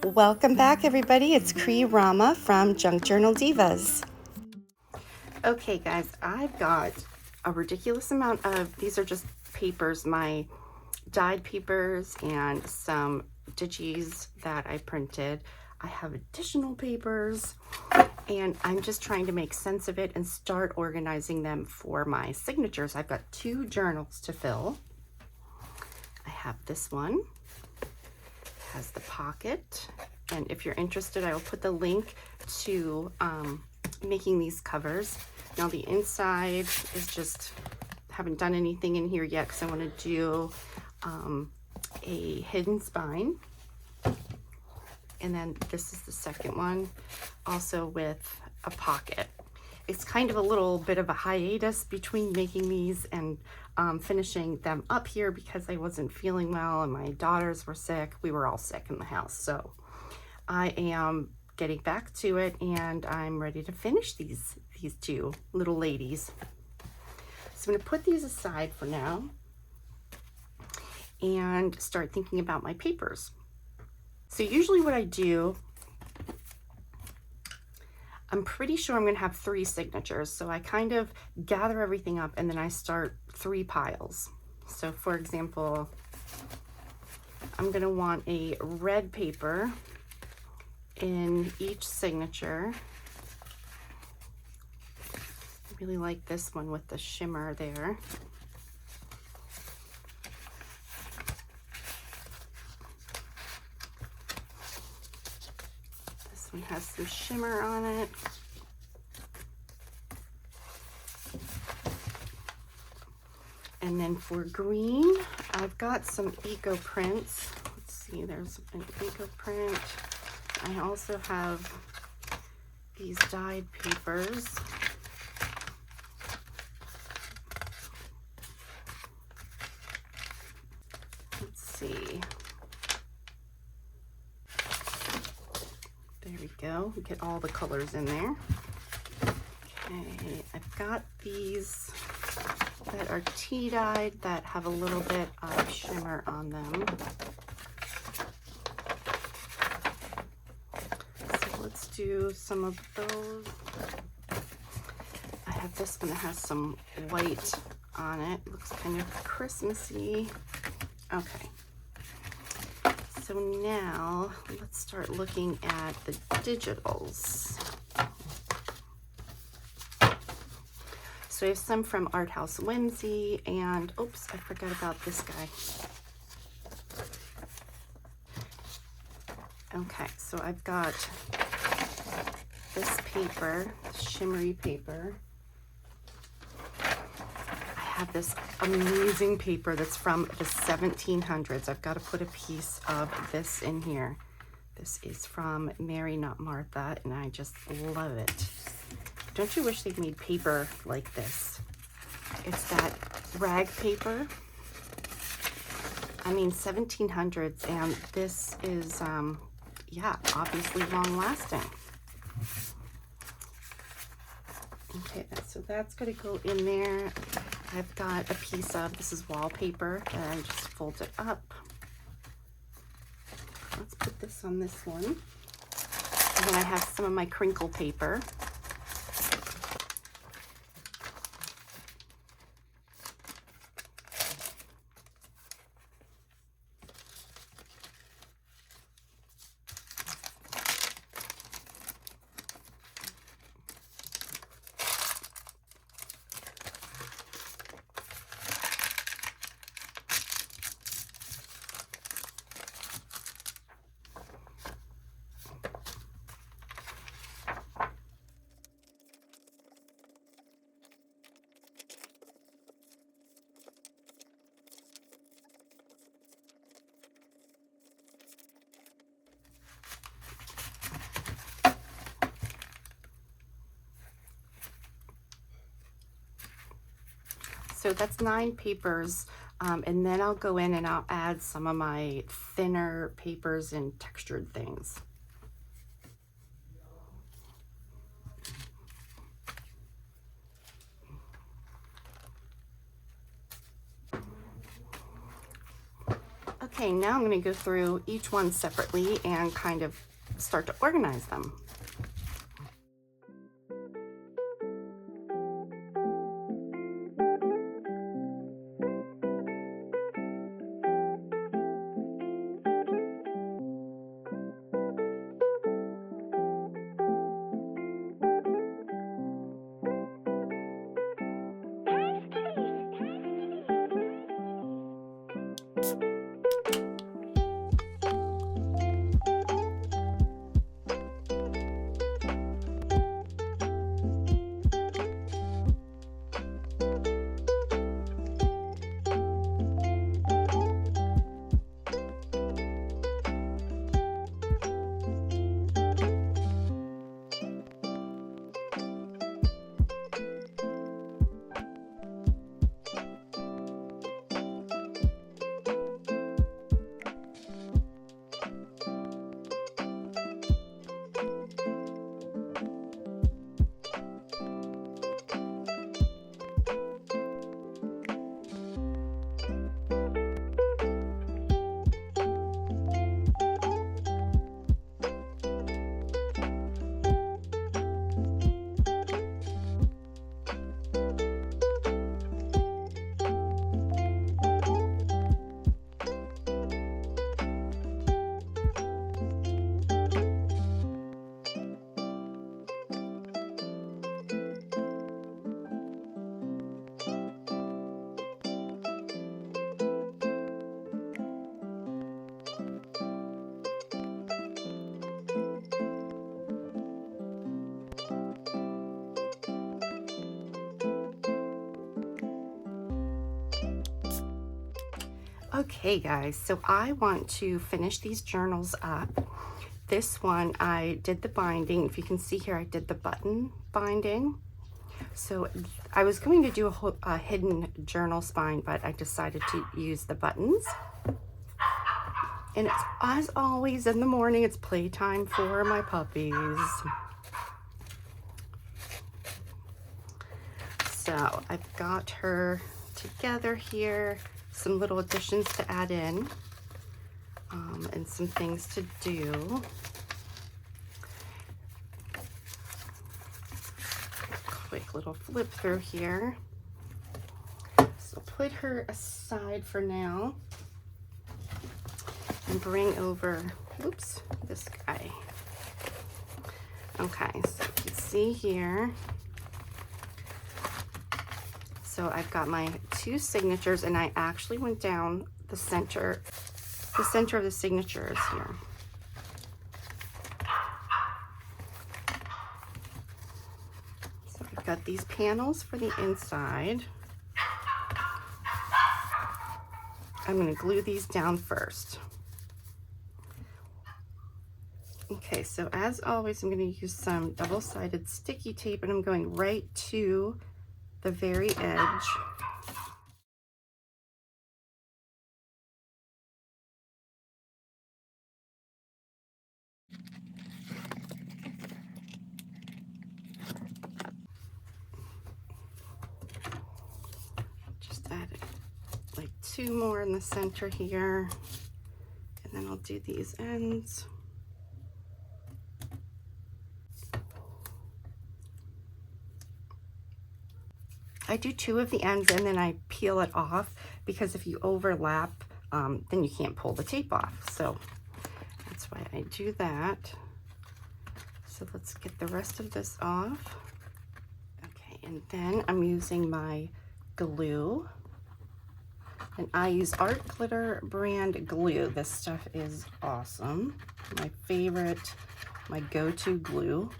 Welcome back, everybody. It's Cree Rama from Junk Journal Divas. Okay, guys, I've got a ridiculous amount of, these are just papers, my dyed papers and some digis that I printed. I have additional papers and I'm just trying to make sense of it and start organizing them for my signatures. I've got 2 journals to fill. I have this one, has the pocket, and if you're interested, I will put the link to making these covers. Now the inside is just, haven't done anything in here yet because I want to do a hidden spine. And then this is the second one, also with a pocket. It's kind of a little bit of a hiatus between making these and finishing them up here because I wasn't feeling well and my daughters were sick. We were all sick in the house. So I am getting back to it and I'm ready to finish these 2 little ladies. So I'm going to put these aside for now and start thinking about my papers. So usually what I do, I'm pretty sure I'm going to have 3 signatures. So I kind of gather everything up and then I start 3 piles. So for example, I'm going to want a red paper in each signature. I really like this one with the shimmer there. This one has some shimmer on it. And then for green, I've got some eco prints. Let's see, there's an eco print. I also have these dyed papers. Let's see. There we go. We get all the colors in there. Okay, I've got these that are tea dyed that have a little bit of shimmer on them. So let's do some of those. I have this one that has some white on it. Looks kind of Christmassy. Okay. So now let's start looking at the digitals. So I have some from Art House Whimsy and, oops, I forgot about this guy. Okay, so I've got this paper, shimmery paper. I have this amazing paper that's from the 1700s. I've got to put a piece of this in here. This is from Mary Not Martha, and I just love it. Don't you wish they'd made paper like this? It's that rag paper. I mean, 1700s, and this is, yeah, obviously long lasting. Okay, so that's gonna go in there. I've got a piece of, this is wallpaper, and I just fold it up. Let's put this on this one. And then I have some of my crinkle paper. So that's 9 papers, and then I'll go in and I'll add some of my thinner papers and textured things. Okay, now I'm going to go through each one separately and kind of start to organize them. Okay guys, so I want to finish these journals up. This one I did the binding. If you can see here, I did the button binding. So I was going to do a hidden journal spine, but I decided to use the buttons. And it's, as always, in the morning, it's playtime for my puppies. So I've got her together here. Some little additions to add in, and some things to do. Quick little flip through here. So put her aside for now and bring over, oops, this guy. Okay, so you can see here. So I've got my 2 signatures, and I actually went down the center of the signatures here. So I've got these panels for the inside. I'm going to glue these down first. Okay, so as always, I'm going to use some double-sided sticky tape, and I'm going right to the very edge. Just add like 2 more in the center here, and then I'll do these ends. I do 2 of the ends and then I peel it off, because if you overlap, then you can't pull the tape off. So that's why I do that. So let's get the rest of this off. Okay, and then I'm using my glue. And I use Art Glitter brand glue. This stuff is awesome. My favorite, my go-to glue.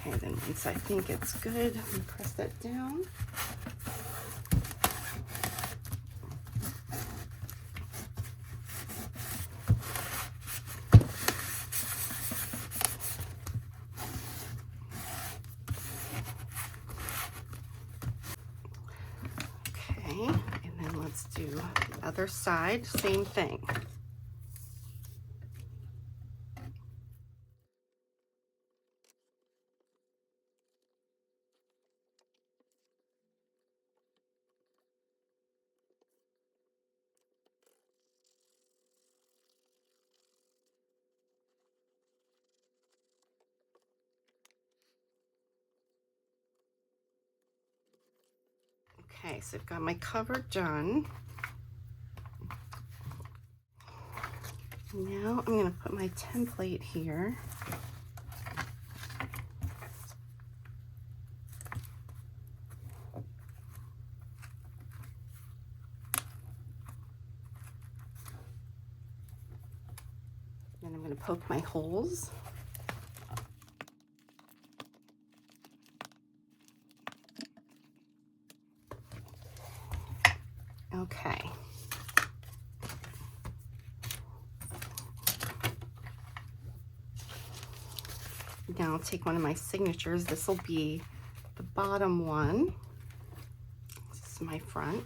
Okay, then once I think it's good, I'm gonna press that down. do the other side, same thing. Okay, so I've got my cover done. Now I'm going to put my template here. Then I'm going to poke my holes. Okay. Now I'll take one of my signatures. This will be the bottom one. This is my front.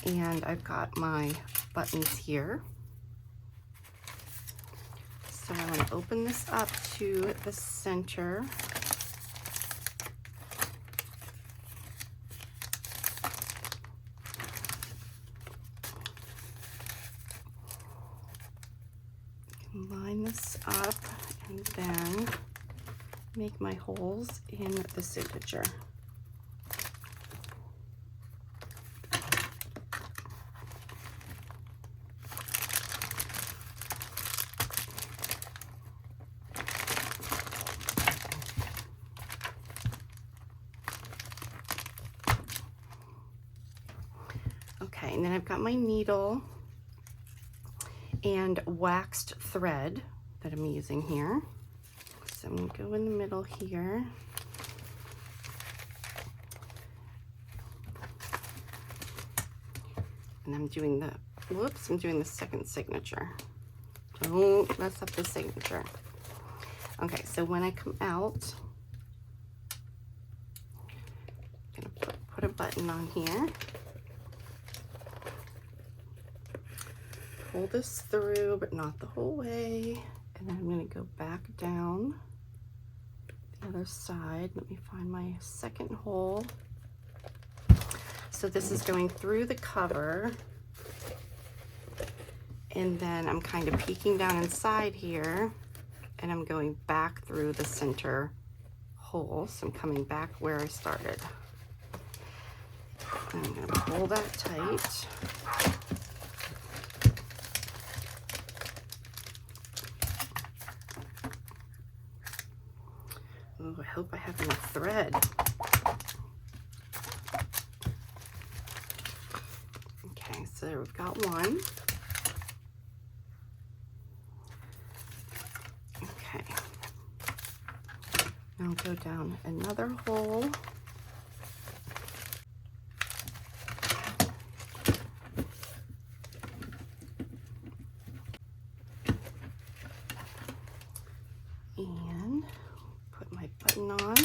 And I've got my buttons here. So I want to open this up to the center. Line this up and then make my holes in the signature. Okay, and then I've got my needle and waxed thread that I'm using here. So I'm gonna go in the middle here. And I'm doing the, whoops, I'm doing the second signature. Don't mess up the signature. Okay, so when I come out, I'm gonna put a button on here. Pull this through, but not the whole way. And then I'm going to go back down the other side. Let me find my second hole. So this is going through the cover. And then I'm kind of peeking down inside here. And I'm going back through the center hole. So I'm coming back where I started. And I'm going to pull that tight. Oh, I hope I have enough thread. Okay, so there we've got one. Okay. Now I'll go down another hole. And put my button on.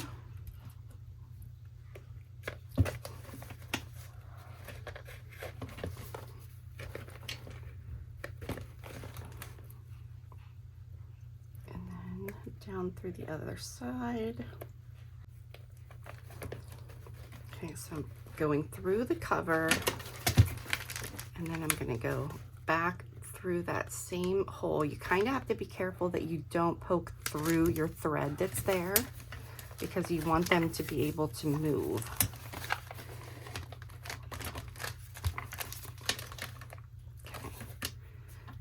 And then down through the other side. Okay, so I'm going through the cover, and then I'm going to go back through that same hole. You kind of have to be careful that you don't poke through your thread that's there, because you want them to be able to move. Okay,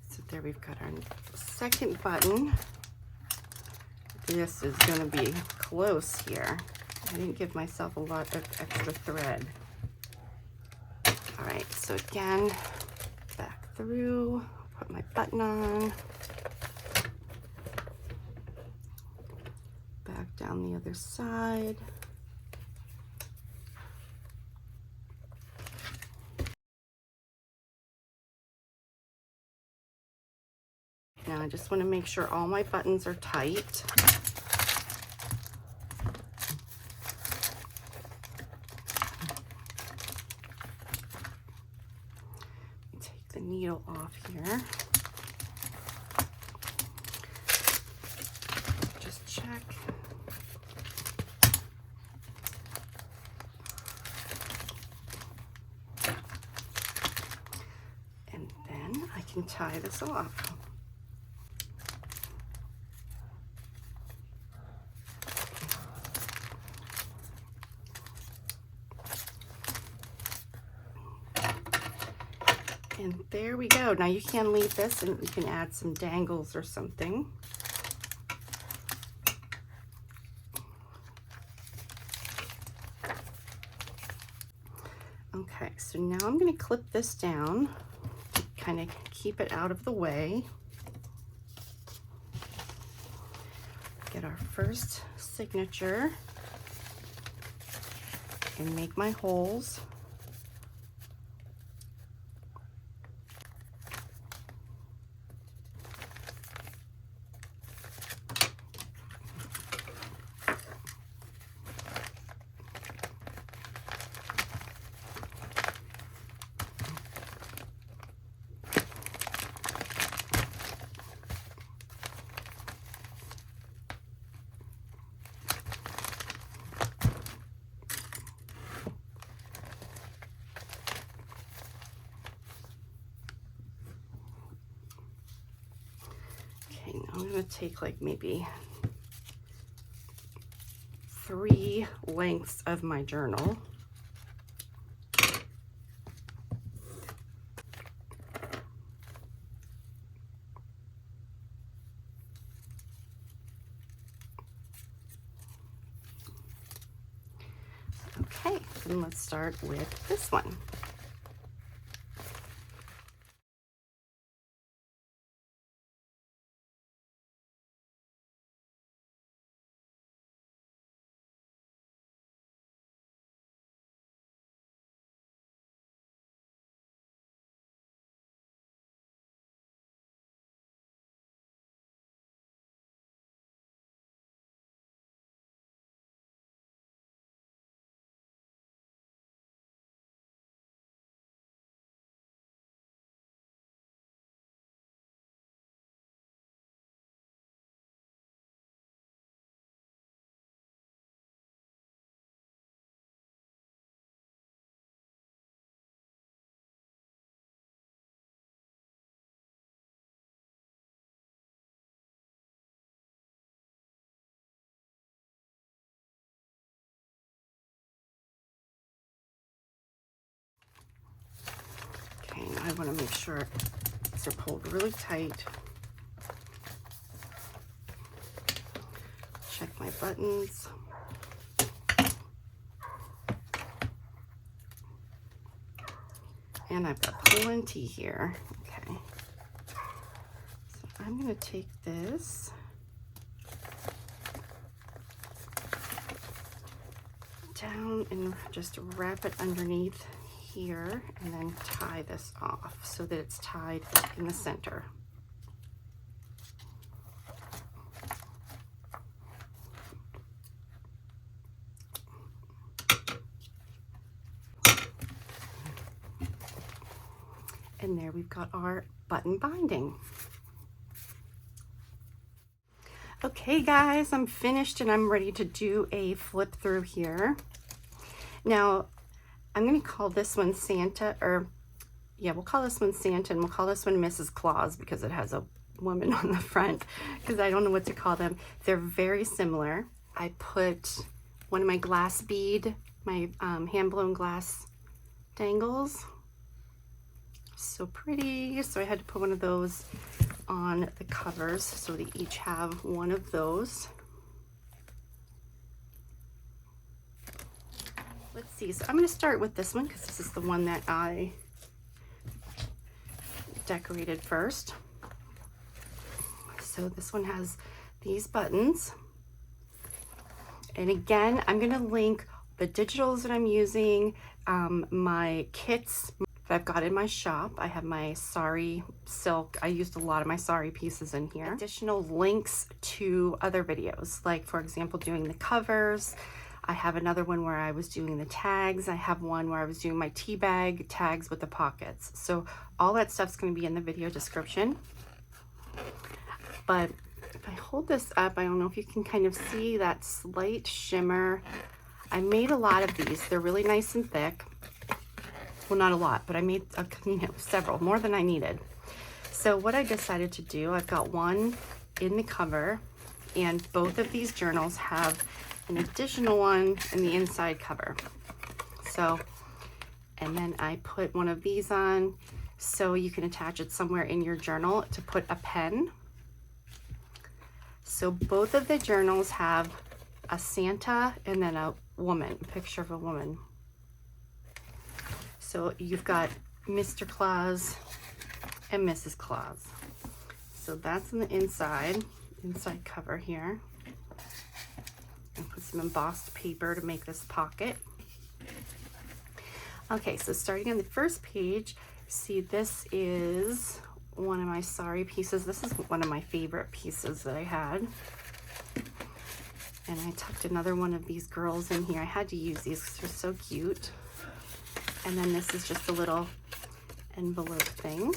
so there we've got our second button. This is going to be close here. I didn't give myself a lot of extra thread. All right, so again, back through, put my button on, back down the other side. Now I just want to make sure all my buttons are tight. needle off here. Just check. And then I can tie this off. And there we go. Now you can leave this and you can add some dangles or something. Okay, so now I'm going to clip this down to kind of keep it out of the way. Get our first signature and make my holes. I'm going to take like maybe 3 lengths of my journal. Okay, and let's start with this one. Okay, now I want to make sure these are pulled really tight. Check my buttons. And I've got plenty here. Okay. So I'm going to take this down and just wrap it underneath here and then tie this off so that it's tied in the center. And there we've got our button binding. Okay guys, I'm finished and I'm ready to do a flip through here. Now, I'm going to call this one Santa, or yeah, we'll call this one Santa and we'll call this one Mrs. Claus because it has a woman on the front, because I don't know what to call them. They're very similar. I put one of my glass bead, my hand-blown glass dangles. So pretty. So I had to put one of those on the covers so they each have one of those. Let's see, so I'm going to start with this one because this is the one that I decorated first. So this one has these buttons. And again, I'm going to link the digitals that I'm using, my kits that I've got in my shop. I have my sari silk. I used a lot of my sari pieces in here. Additional links to other videos, like for example, doing the covers. I have another one where I was doing the tags. I have one where I was doing my tea bag tags with the pockets. So all that stuff's going to be in the video description. But if I hold this up, I don't know if you can kind of see that slight shimmer. I made a lot of these. They're really nice and thick. Well, not a lot, but I made several, more than I needed. So what I decided to do, I've got one in the cover, and both of these journals have an additional one in the inside cover. So, and then I put one of these on so you can attach it somewhere in your journal to put a pen. So both of the journals have a Santa and then a woman, a picture of a woman. So you've got Mr. Claus and Mrs. Claus. So that's on the inside cover here. And put some embossed paper to make this pocket. Okay, so starting on the first page, see this is one of my sari pieces. This is one of my favorite pieces that I had. And I tucked another one of these girls in here. I had to use these because they're so cute. And then this is just a little envelope thing.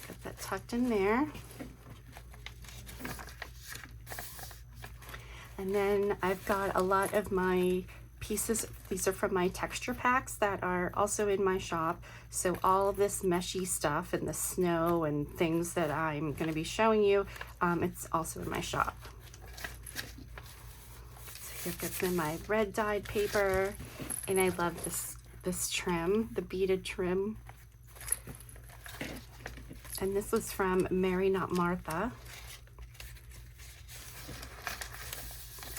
Got that tucked in there. And then I've got a lot of my pieces. These are from my texture packs that are also in my shop. So all of this meshy stuff and the snow and things that I'm going to be showing you, it's also in my shop. So here gets in my red dyed paper, and I love this trim, the beaded trim. And this was from Mary Not Martha.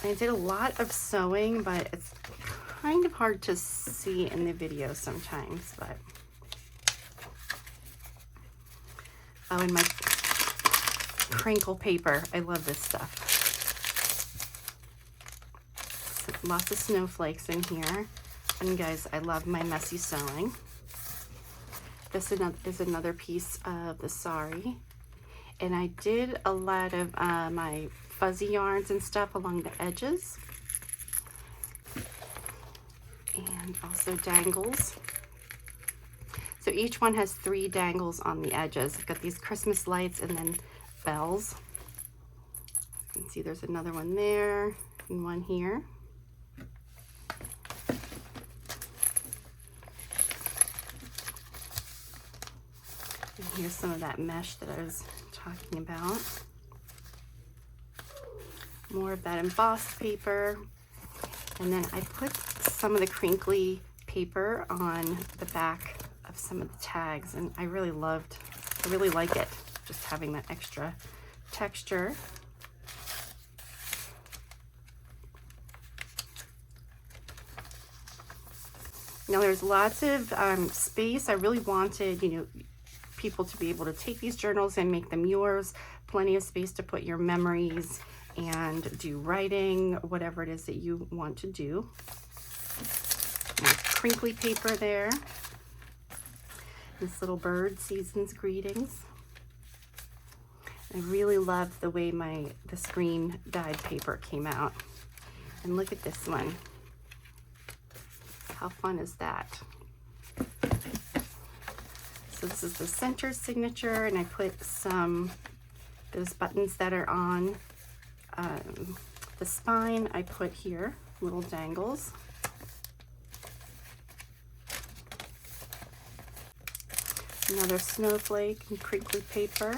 I did a lot of sewing, but it's kind of hard to see in the video sometimes, but. Oh, and my crinkle paper. I love this stuff. Lots of snowflakes in here. And guys, I love my messy sewing. This is another piece of the sari. And I did a lot of my fuzzy yarns and stuff along the edges, and also dangles. So each one has 3 dangles on the edges. I've got these Christmas lights and then bells. You can see there's another one there and one here. And here's some of that mesh that I was talking about. More of that embossed paper. And then I put some of the crinkly paper on the back of some of the tags, and I really like it, just having that extra texture. Now there's lots of space. I really wanted, people to be able to take these journals and make them yours. Plenty of space to put your memories and do writing, whatever it is that you want to do. More crinkly paper there. This little bird, season's greetings. I really love the way the screen dyed paper came out. And look at this one. How fun is that? So this is the center signature, and I put those buttons that are on the spine, I put here, little dangles. Another snowflake and crinkly paper.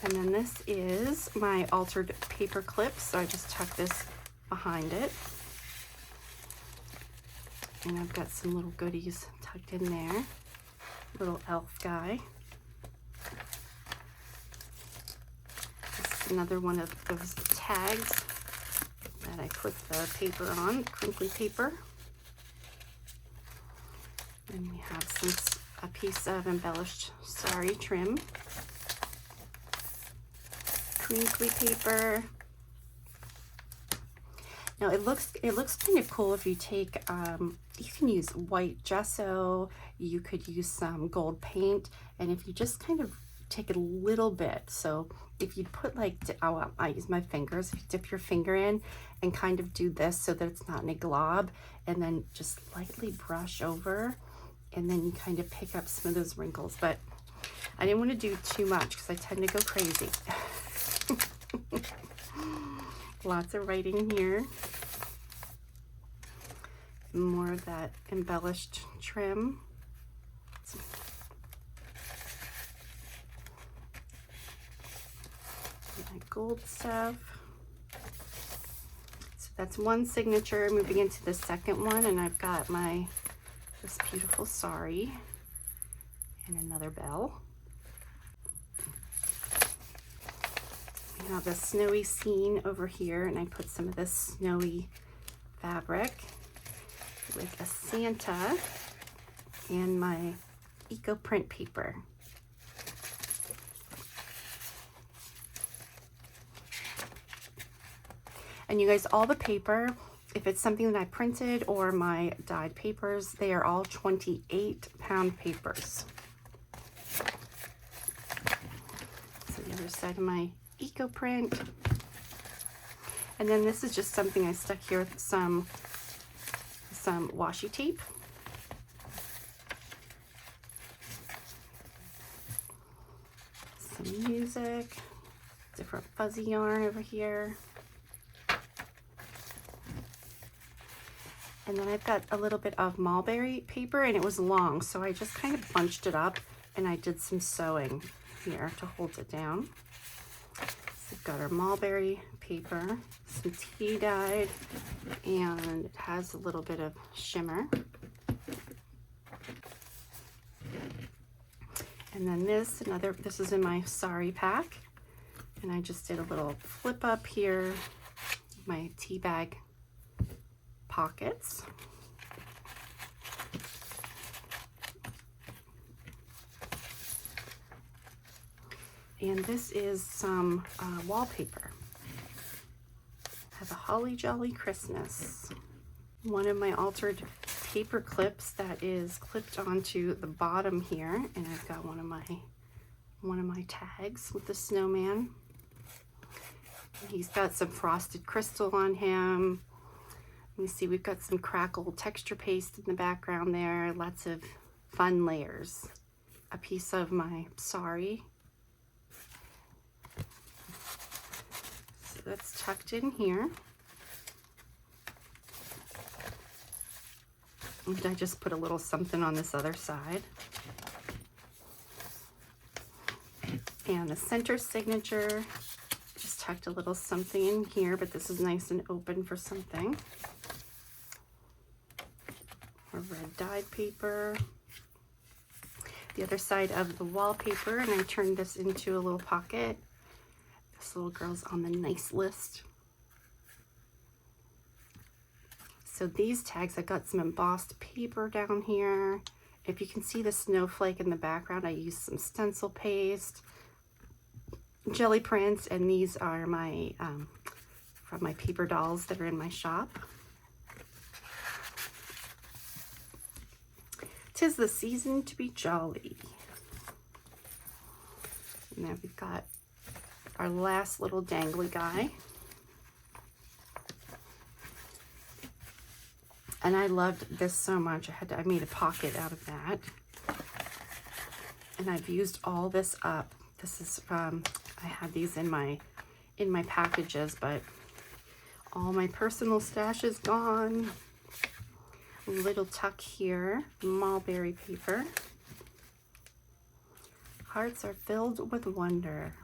And then this is my altered paper clips, so I just tuck this behind it. And I've got some little goodies tucked in there. Little elf guy. This is another one of those tags that I put the paper on, crinkly paper. And we have a piece of embellished sari trim. Crinkly paper. Now it looks kind of cool if you take, you can use white gesso, you could use some gold paint, and if you just kind of take a little bit, so if you put like, I use my fingers, if you dip your finger in and kind of do this so that it's not in a glob, and then just lightly brush over, and then you kind of pick up some of those wrinkles. But I didn't want to do too much because I tend to go crazy. Lots of writing here. More of that embellished trim. My gold stuff. So that's one signature. Moving into the second one, and I've got this beautiful sari and another bell. We have the snowy scene over here, and I put some of this snowy fabric with a Santa and my eco print paper. And you guys, all the paper, if it's something that I printed or my dyed papers, they are all 28-pound papers. So the other side of my eco print. And then this is just something I stuck here with some washi tape. Some music, different fuzzy yarn over here. And then I've got a little bit of mulberry paper, and it was long, so I just kind of bunched it up and I did some sewing here to hold it down. So we've got our mulberry paper, some tea dyed, and it has a little bit of shimmer. And then this is in my sari pack, and I just did a little flip up here, my tea bag pockets. And this is some wallpaper. I have a Holly Jolly Christmas. One of my altered paper clips that is clipped onto the bottom here, and I've got one of my tags with the snowman. He's got some frosted crystal on him. Let me see, we've got some crackle texture paste in the background there, lots of fun layers. A piece of my sari. So that's tucked in here. And I just put a little something on this other side. And the center signature, just tucked a little something in here, but this is nice and open for something. More red dyed paper. The other side of the wallpaper, and I turned this into a little pocket. This little girl's on the nice list. So these tags, I got some embossed paper down here. If you can see the snowflake in the background, I used some stencil paste, jelly prints, and these are my from my paper dolls that are in my shop. 'Tis the season to be jolly. And now we've got our last little dangly guy. And I loved this so much. I made a pocket out of that. And I've used all this up. This is I had these in my packages, but all my personal stash is gone. Little tuck here, mulberry paper. Hearts are filled with wonder.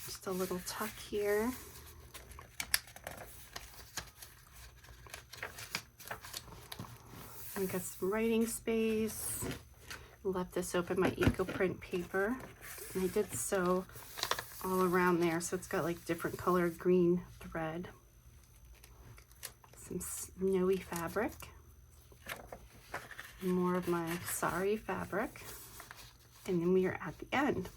Just a little tuck here. I got some writing space. Left this open, my eco print paper, and I did sew all around there, so it's got like different colored green thread. Some snowy fabric. More of my sari fabric. And then we are at the end.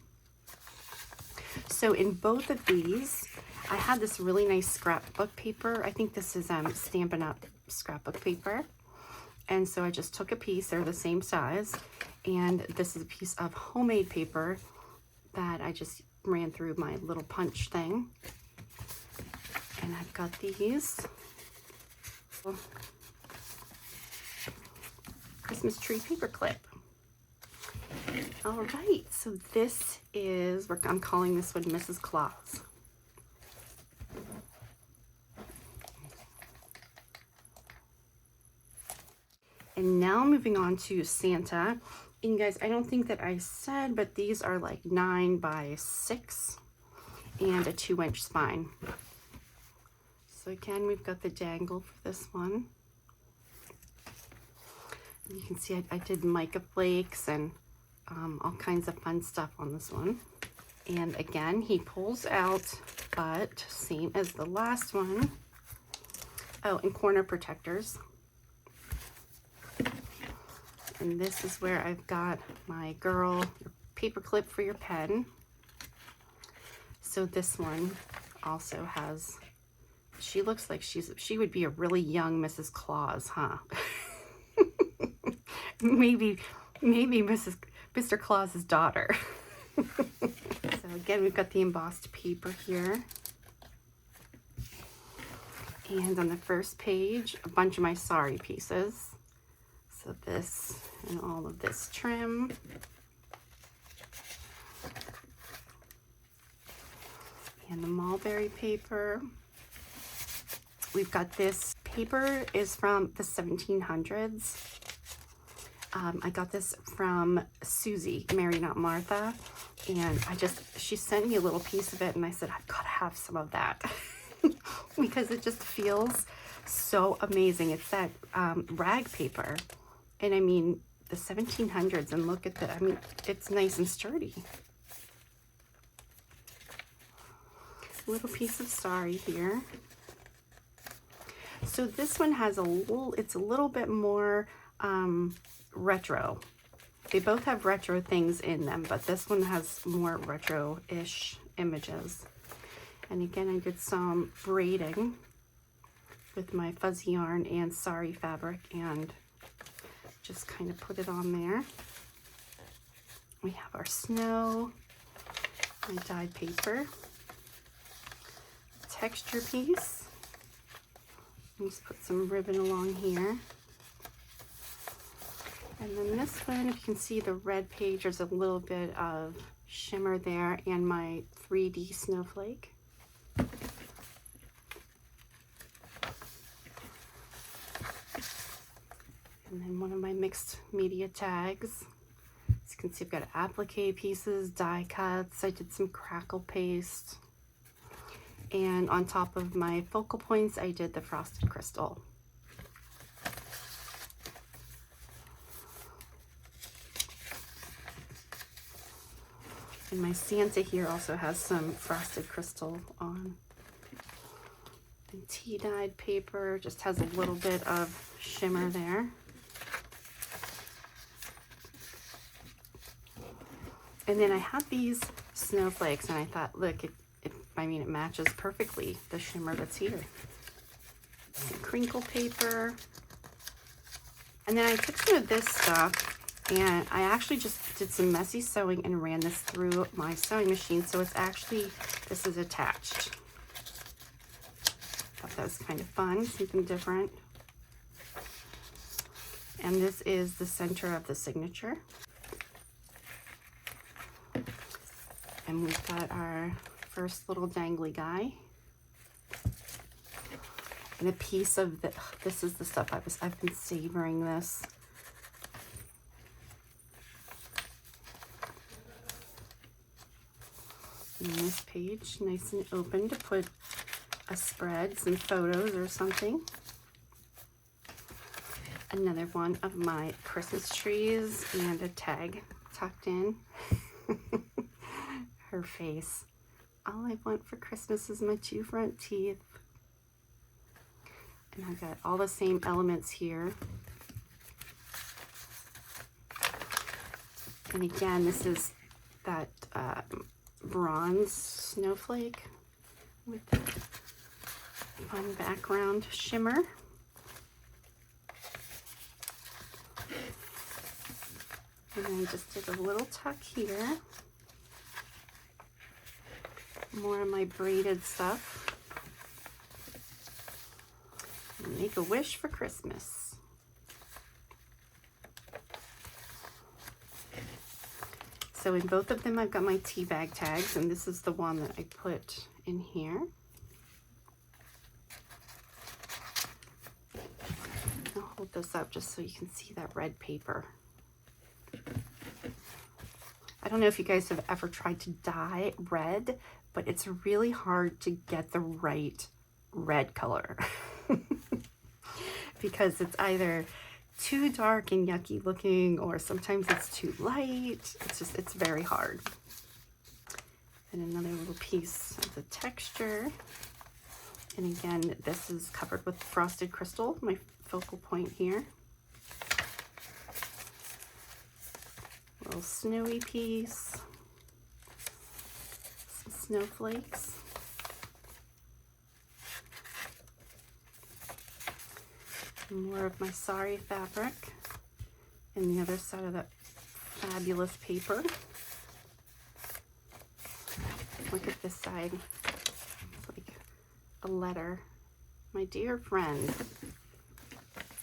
So in both of these, I had this really nice scrapbook paper. I think this is Stampin' Up! Scrapbook paper. And so I just took a piece, they're the same size, and this is a piece of homemade paper that I just ran through my little punch thing. And I've got these Christmas tree paper clip. All right, so this is, I'm calling this one Mrs. Claus. And now moving on to Santa. And guys, I don't think that I said, but these are like 9 by 6 and a 2-inch spine. So again, we've got the dangle for this one. You can see I did mica flakes and all kinds of fun stuff on this one. And again, he pulls out, but same as the last one. Oh, and corner protectors. And this is where I've got my girl paper clip for your pen. So this one also has, she looks like she would be a really young Mrs. Claus, huh? maybe Mr. Claus's daughter. So again, we've got the embossed paper here. And on the first page, a bunch of my sorry pieces. So this and all of this trim. And the mulberry paper. We've got this paper is from the 1700s. I got this from Susie, Mary Not Martha. And she sent me a little piece of it and I said, I've got to have some of that. Because it just feels so amazing. It's that rag paper. And I mean, the 1700s, and look at that. I mean, it's nice and sturdy. Little piece of sorry here. So this one has it's a little bit more retro. They both have retro things in them, but this one has more retro-ish images. And again, I did some braiding with my fuzzy yarn and sorry fabric and just kind of put it on there. We have our snow, my dyed paper, texture piece. Just put some ribbon along here. And then this one, if you can see the red page, there's a little bit of shimmer there and my 3D snowflake. And then one of my mixed media tags. As you can see, I've got applique pieces, die cuts. I did some crackle paste. And on top of my focal points, I did the frosted crystal. And my Santa here also has some frosted crystal on. And tea-dyed paper just has a little bit of shimmer there. And then I had these snowflakes and I thought, look, it matches perfectly the shimmer that's here. Some crinkle paper. And then I took some of this stuff and I actually just did some messy sewing and ran this through my sewing machine. So it's actually, this is attached. Thought that was kind of fun, something different. And this is the center of the signature. And we've got our first little dangly guy. And a piece of this is the stuff I've been savoring this. And this page, nice and open to put a spread, some photos or something. Another one of my Christmas trees and a tag tucked in. Her face. All I want for Christmas is my 2 front teeth. And I've got all the same elements here. And again, this is that bronze snowflake with fun background shimmer. And then just did a little tuck here. More of my braided stuff. Make a wish for Christmas. So in both of them, I've got my tea bag tags, and this is the one that I put in here. I'll hold this up just so you can see that red paper. I don't know if you guys have ever tried to dye red, but it's really hard to get the right red color because it's either too dark and yucky looking, or sometimes it's too light. It's very hard. And another little piece of the texture. And again, this is covered with frosted crystal, my focal point here. Little snowy piece. Some snowflakes. More of my sari fabric, and the other side of that fabulous paper. Look at this side. It's like a letter. My dear friend.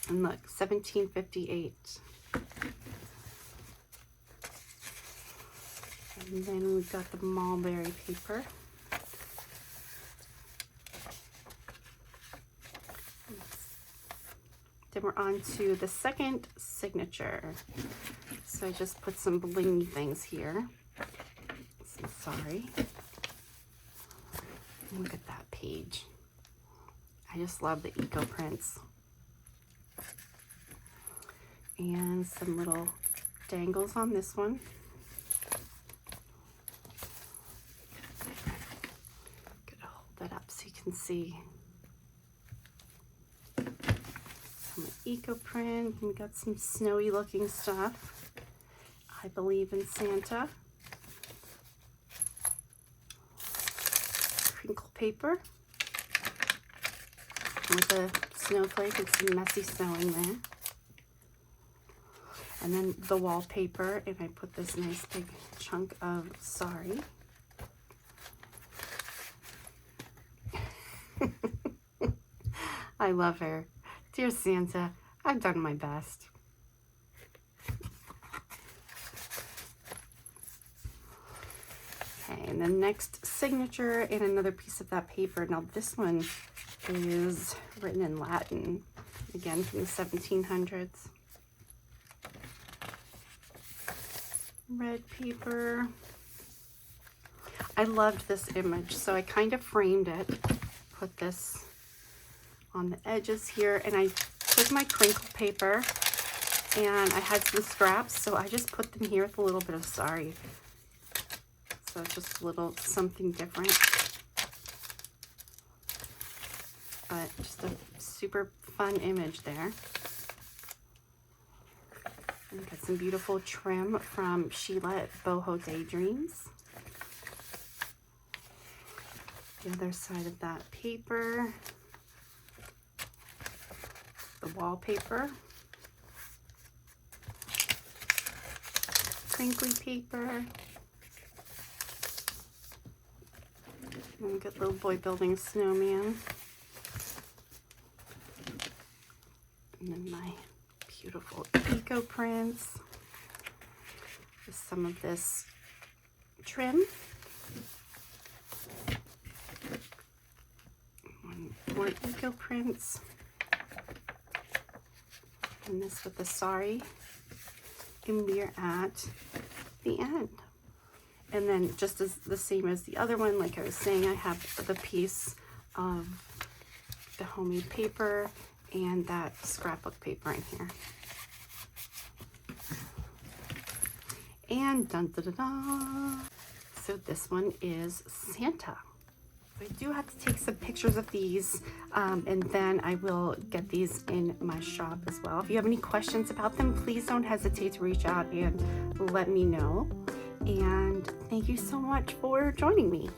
And look, 1758. And then we've got the mulberry paper. Then we're on to the second signature. So I just put some bling things here. Some sorry. Look at that page. I just love the eco prints. And some little dangles on this one. Gonna hold that up so you can see. Some eco print. We got some snowy looking stuff. I believe in Santa. Crinkle paper with a snowflake and some messy snowing there. And then the wallpaper, and I put this nice big chunk of sari. I love her. Dear Santa, I've done my best. Okay, and the next signature and another piece of that paper. Now this one is written in Latin, again from the 1700s. Red paper. I loved this image, so I kind of framed it, put this on the edges here, and I took my crinkle paper and I had some scraps, so I just put them here with a little bit of sari. So just a little something different, but just a super fun image there. And got some beautiful trim from Sheila at Boho Daydreams. The other side of that paper, the wallpaper, crinkly paper, and got little boy building a snowman, and then my beautiful eco prints with some of this trim. More eco prints, and this with the sari, and we're at the end. And then just as the same as the other one, like I was saying, I have the piece of the homemade paper and that scrapbook paper in here. And dun da da da. So this one is Santa. I do have to take some pictures of these, and then I will get these in my shop as well. If you have any questions about them, please don't hesitate to reach out and let me know. And thank you so much for joining me.